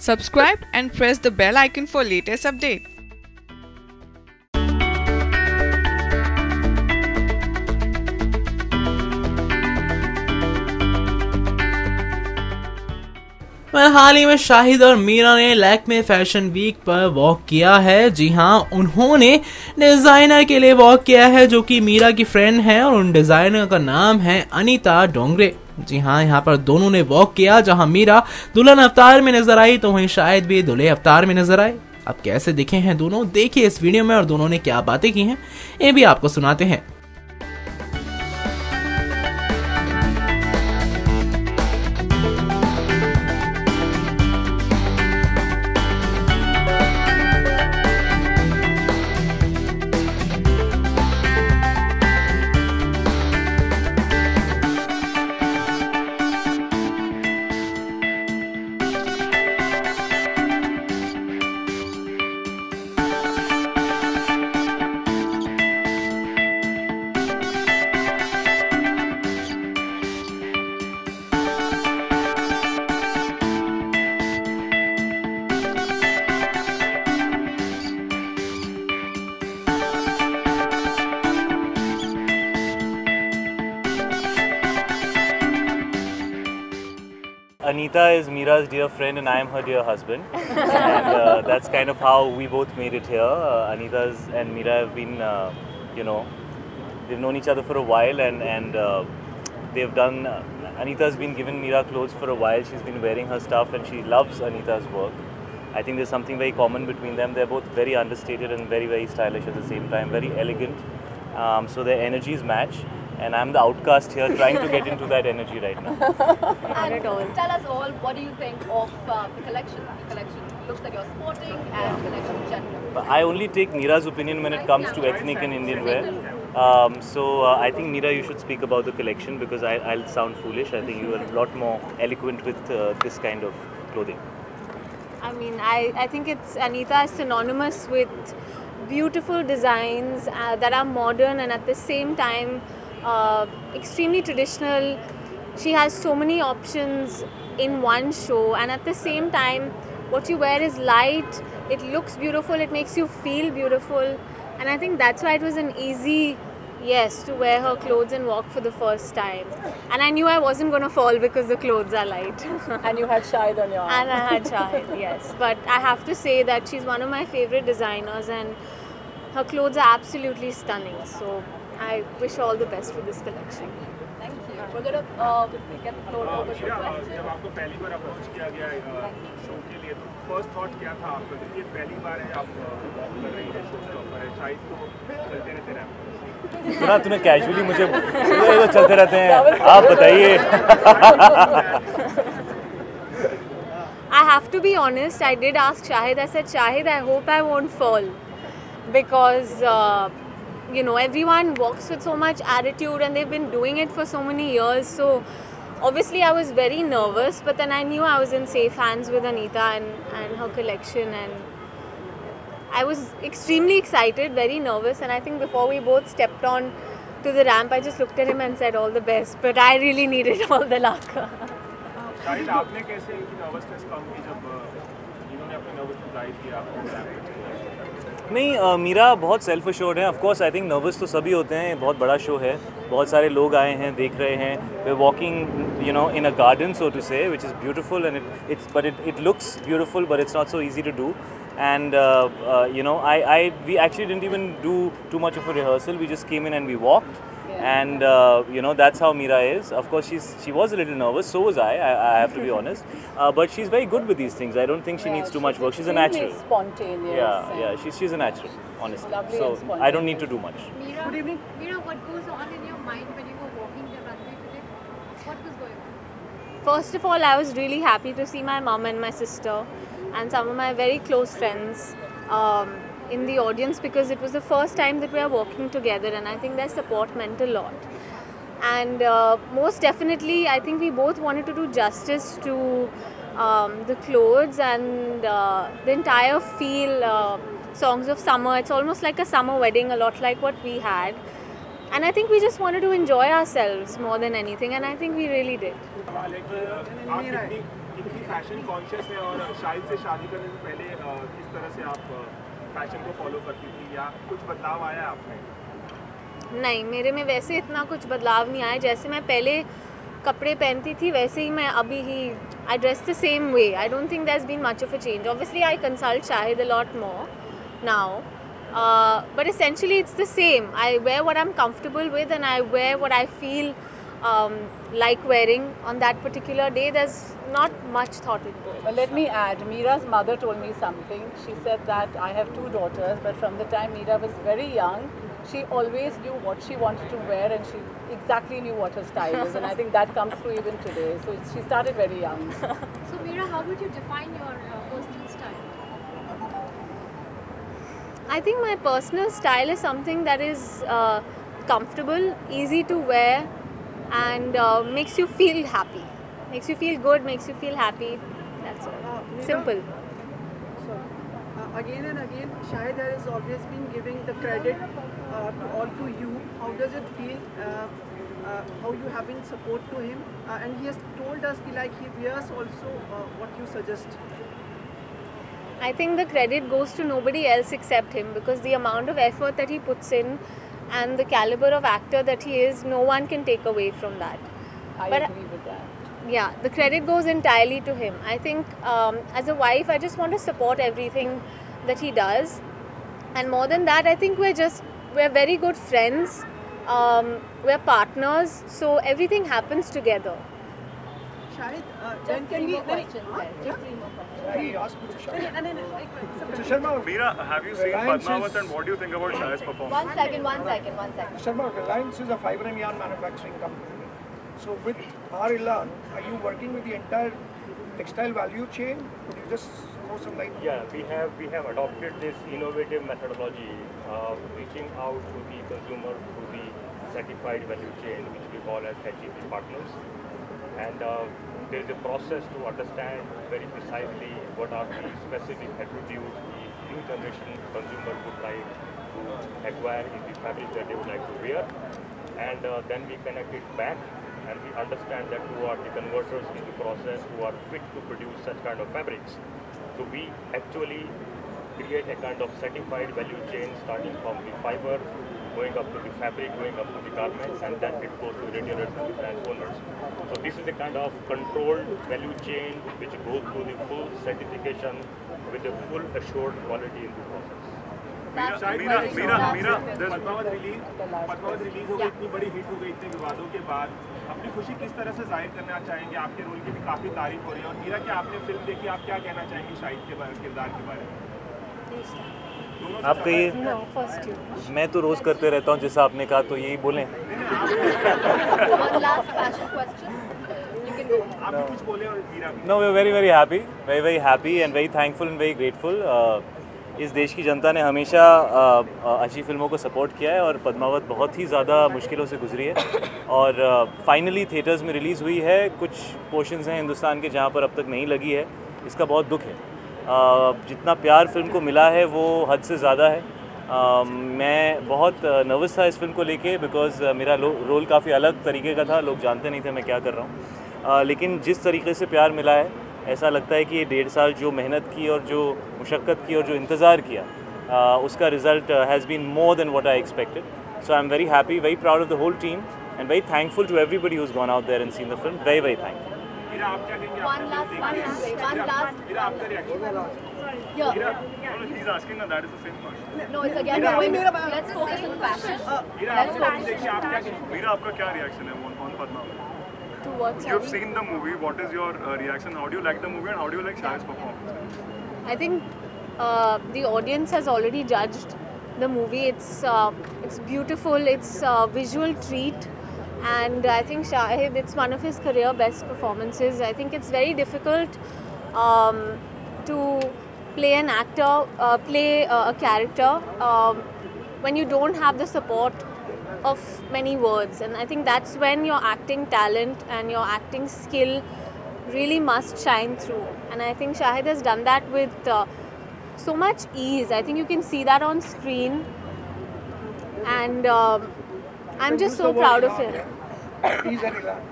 Subscribe and press the bell icon for latest updates. हाल ही में शाहिद और मीरा ने लैक्मे फैशन वीक पर वॉक किया है। जी हाँ, उन्होंने डिजाइनर के लिए वॉक किया है जो कि मीरा की फ्रेंड है और उन डिजाइनर का नाम है अनीता डोंगरे। जी हाँ, यहाँ पर दोनों ने वॉक किया। जहाँ मीरा दुल्हन अवतार में नजर आई तो वहीं शाहिद भी दूल्हे अवतार में नजर आए। अब कैसे दिखे हैं दोनों, देखिए इस वीडियो में और दोनों ने क्या बातें की हैं ये भी आपको सुनाते हैं। Anita is Mira's dear friend and I am her dear husband, and that's kind of how we both made it here. Anita's and Mira have been, they've known each other for a while, and they've done. Anita's been given Mira clothes for a while. She's been wearing her stuff, and she loves Anita's work. I think there's something very common between them. They're both very understated and very, very stylish at the same time, very elegant. So their energies match. And I'm the outcast here, trying to get into that energy right now. And tell us all, what do you think of the collection? The collection looks like you're sporting, and the collection in general. I only take Mira's opinion when it comes to ethnic and Indian wear. So I think Mira, you should speak about the collection because I'll sound foolish. I think you are a lot more eloquent with this kind of clothing. I mean, I think Anita is synonymous with beautiful designs that are modern and at the same time extremely traditional. She has so many options in one show, and at the same time what you wear is light, it looks beautiful, it makes you feel beautiful, and I think that's why it was an easy yes to wear her clothes and walk for the first time. And I knew I wasn't going to fall because the clothes are light. And you had Shahid on your arm. And I had Shahid, yes. But I have to say that she's one of my favorite designers and her clothes are absolutely stunning. So I wish all the best for this collection. Thank you. We're going to get the floor over to questions. जब आपको पहली बार approach किया गया show के लिए तो first thought क्या था आपका? क्योंकि ये पहली बार है आप वॉक कर रही है, शो स्टॉपर है, शायद तो चलते रहते रहे। सुना तूने कैजुअली मुझे तो चलते रहते हैं, आप बताइए। I have to be honest, I did ask Shahid, I said, Shahid, I hope I won't fall because everyone walks with so much attitude and they've been doing it for so many years. So obviously I was very nervous, but then I knew I was in safe hands with Anita and her collection, and I was extremely excited, very nervous, and I think before we both stepped on to the ramp, I just looked at him and said all the best, but I really needed all the luck. शायद आपने कैसे nervousness कम की जब इन्होंने अपनी nervousness जाहिर किया आपको? नहीं, मीरा बहुत सेल्फ अश्योर्ड है। Of course I think nervous तो सभी होते हैं, बहुत बड़ा शो है, बहुत सारे लोग आए हैं, देख रहे हैं। वे walking in a garden so to say which is beautiful and it looks beautiful but it's not so easy to do. And we actually didn't even do too much of a rehearsal. We just came in and we walked. And that's how Mira is. Of course she was a little nervous, so was I have to be honest, but she's very good with these things. I don't think she needs too much work. She's a natural, Spontaneous. Yeah, she's a natural, honestly. Lovely So and I don't need to do much. Good evening. Mira, what goes on in your mind when you were walking the runway today? What was going on? First of all, I was really happy to see my mum and my sister and some of my very close friends in the audience, because it was the first time that we are working together, and I think their support meant a lot. And most definitely, I think we both wanted to do justice to the clothes and the entire feel, songs of summer. It's almost like a summer wedding, a lot like what we had. And I think we just wanted to enjoy ourselves more than anything, and I think we really did. कितनी fashion conscious है और शाहिद से शादी करने से पहले किस तरह से आप फैशन को फॉलो करती थी या कुछ बदलाव आया आप में? नहीं, मेरे में वैसे इतना कुछ बदलाव नहीं आया. जैसे मैं पहले कपड़े पहनती थी वैसे ही मैं अभी ही I dress the same way. I don't think there has been much of a change. Obviously I consult Shahid a lot more now. But essentially it's the same. I wear what I'm comfortable with and I wear what I feel like wearing on that particular day. There's not much thought into it. Let me add, Meera's mother told me something. She said that I have 2 daughters, but from the time Meera was very young, she always knew what she wanted to wear and she exactly knew what her style is, and I think that comes through even today. So she started very young. So Meera, how would you define your personal style? I think my personal style is something that is comfortable, easy to wear, and makes you feel happy. Makes you feel good, makes you feel happy. That's it. Simple. Again and again, Shahid has always been giving the credit to you. How does it feel? How you have been support to him? And he has told us like he wears also what you suggest. I think the credit goes to nobody else except him, because the amount of effort that he puts in and the caliber of actor that he is, no one can take away from that. I But agree with that. yeah, the credit goes entirely to him. I think as a wife, I just want to support everything that he does, and more than that, I think we're very good friends. We're partners, so everything happens together. Shahid, Just 3 more questions. Just 3 more questions. Meera, have you seen Padmavat and what do you think about Shahid's performance? One second. Sharma, Reliance is a fiber and yarn manufacturing company. So with our Elan, are you working with the entire textile value chain? Could you just throw some light? Yeah, we have adopted this innovative methodology of reaching out to the consumer through the certified value chain, which we call as HEP partners. And there is a process to understand very precisely what are the specific attributes the new generation consumer would like to acquire in the fabric that they would like to wear. And then we connect it back and we understand that who are the converters in the process who are fit to produce such kind of fabrics. So we actually create a kind of certified value chain starting from the fiber, going up to the fabric, going up to the garments, and then it goes to retailers and the brand owners. So this is a kind of controlled value chain which goes through the full certification with a full assured quality in the process. Meera, Padmaavat release हो गई, इतनी बड़ी hit हो गई इतने विवादों के बाद, अपनी खुशी किस तरह से जाहिर करना चाहेंगे? आपके रोल की भी काफी तारीफ हो रही है, और मीरा क्या आपने फिल्म देखी, आप क्या कहना चाहेंगी शाहिद के किरदार के बारे में? आप कहिए. No, first you. मैं तो रोज करते रहता हूँ, जैसा आपने कहा तो यही बोलें. One last fashion question. You can go. आप भी कुछ बोले और मीरा भी. No, we are very happy and very thankful and very grateful. इस देश की जनता ने हमेशा अच्छी फिल्मों को सपोर्ट किया है और पद्मावत बहुत ही ज़्यादा मुश्किलों से गुजरी है और फाइनली थिएटर्स में रिलीज़ हुई है. कुछ पोर्शंस हैं हिंदुस्तान के जहाँ पर अब तक नहीं लगी है, इसका बहुत दुख है. जितना प्यार फिल्म को मिला है वो हद से ज़्यादा है. मैं बहुत नर्वस था इस फिल्म को लेके बिकॉज़ मेरा रोल काफ़ी अलग तरीके का था. लोग जानते नहीं थे मैं क्या कर रहा हूँ, लेकिन जिस तरीके से प्यार मिला है ऐसा लगता है कि ये 1.5 साल जो मेहनत की और जो मुशक्क़त की और जो इंतज़ार किया उसका result has been more than what I expected. So I am very happy, very proud of the whole team and very thankful to everybody who has gone out there and seen the film. Very thankful. Meera, आप क्या कहेंगे? One last. Meera, आपका reaction. Yeah. He's asking that is the same question. No, it's again going. Let's focus on fashion. Meera, आप film देखिए, आप क्या कहेंगे? मीरा, आपका क्या रिएक्शन है on Padmavat? To what? You have seen the movie. What is your reaction? How do you like the movie and how do you like Shahid's performance? I think the audience has already judged the movie. It's beautiful. It's a visual treat, and I think Shahid, it's one of his career best performances. I think it's very difficult to play an actor, play a character when you don't have the support of many words, and I think that's when your acting talent and your acting skill really must shine through, and I think Shahid has done that with so much ease. I think you can see that on screen, and I'm just so proud of him. He's an Elan.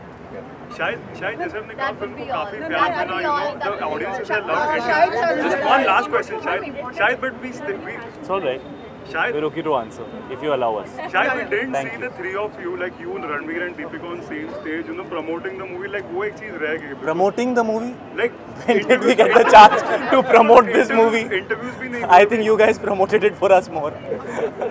शायद जैसे हमने कहा That would film को be all. काफी No, प्यार that would मिला, be you all. know, That the would be audiences all. have loved it. Just one last question, शायद, but we It's all right. शायद We're okay to answer if you allow us. शायद we didn't Thank see you. the three of you, like you, Ranveer and Deepika on same stage, you know, promoting the movie. Like वो एक चीज रह गई. Promoting the movie? Like When did we get the chance to promote this movie? Interviews भी नहीं. I think you guys promoted it for us more.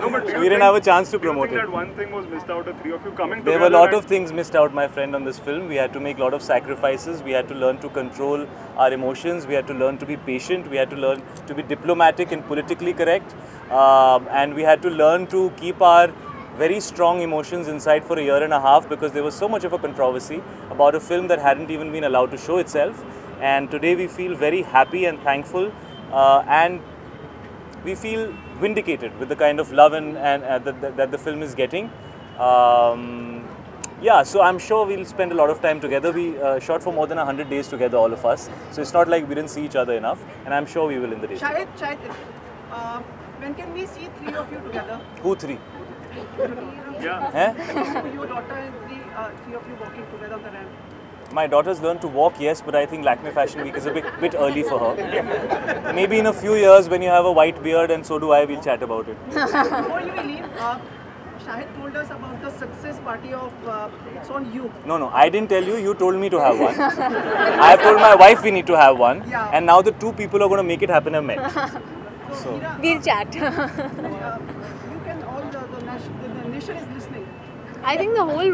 No, but We didn't have a chance to promote do you it. think that one thing was missed out, the three of you coming There together? were a lot and- of things missed out, my friend, on this film. We had to make a lot of sacrifices. We had to learn to control our emotions. We had to learn to be patient. We had to learn to be diplomatic and politically correct. And we had to learn to keep our very strong emotions inside for a year and a half because there was so much of a controversy about a film that hadn't even been allowed to show itself. And today we feel very happy and thankful, and we feel vindicated with the kind of love and that the film is getting. Yeah, so I'm sure we'll spend a lot of time together. We shot for more than 100 days together, all of us. So it's not like we didn't see each other enough, and I'm sure we will in the days to come. Shahid, when can we see three of you together? Who three? Yeah. Eh? Your daughter and three of you walking together on the ramp. My daughter's learned to walk, yes, but I think Lakme Fashion Week is a bit early for her. Maybe in a few years when you have a white beard and so do I, we'll chat about it. Before you leave, Shahid told us about the success party of It's On You. No, I didn't tell you, you told me to have one. I have told my wife we need to have one, Yeah. and now the two people who are going to make it happen have met. So, We'll chat. You can all the nation is listening. I think the whole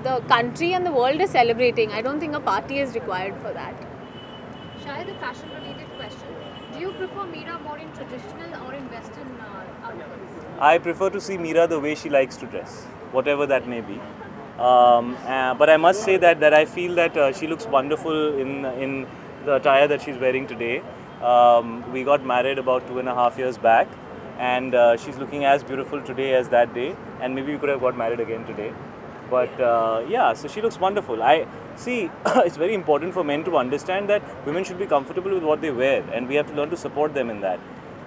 the country and the world is celebrating. I don't think a party is required for that. Shahid, a fashion-related question. Do you prefer Meera more in traditional or in Western outfits? I prefer to see Meera the way she likes to dress, whatever that may be. But I must say that I feel that she looks wonderful in the attire that she's wearing today. We got married about 2.5 years back, and she's looking as beautiful today as that day, and maybe we could have got married again today. But yeah, so she looks wonderful. I see. It's very important for men to understand that women should be comfortable with what they wear, and we have to learn to support them in that.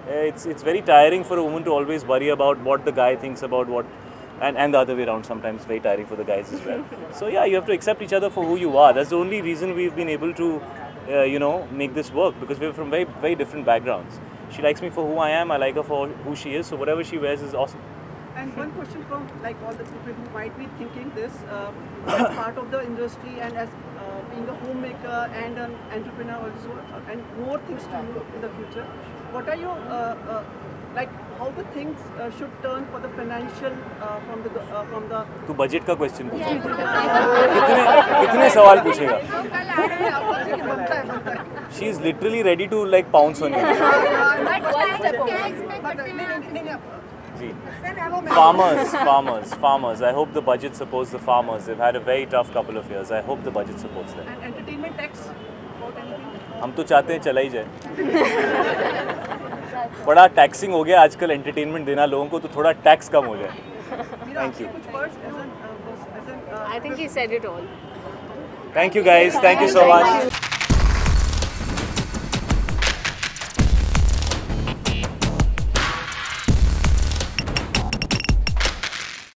It's very tiring for a woman to always worry about what the guy thinks about what, and the other way around. Sometimes very tiring for the guys as well. So yeah, you have to accept each other for who you are. That's the only reason we've been able to, make this work, because we're from very, very different backgrounds. She likes me for who I am. I like her for who she is. So whatever she wears is awesome. And one question from like all the people who might be thinking this, as part of the industry and as being a homemaker and an entrepreneur also, and more things to do in the future. What are your like how the things should turn for the financial from the तू budget का question पूछ कितने सवाल पूछेगा? She is literally ready to like pounce on you. Farmers. I hope the budget supports the farmers. They've had a very tough couple of years. I hope the budget supports them. and entertainment tax about anything? हम तो चाहते हैं चला ही जाए. बड़ा taxing हो गया आजकल एंटरटेनमेंट देना लोगों को, तो थोड़ा टैक्स कम हो जाए. Thank you. I think he said it all. Thank you guys. Thank you so much.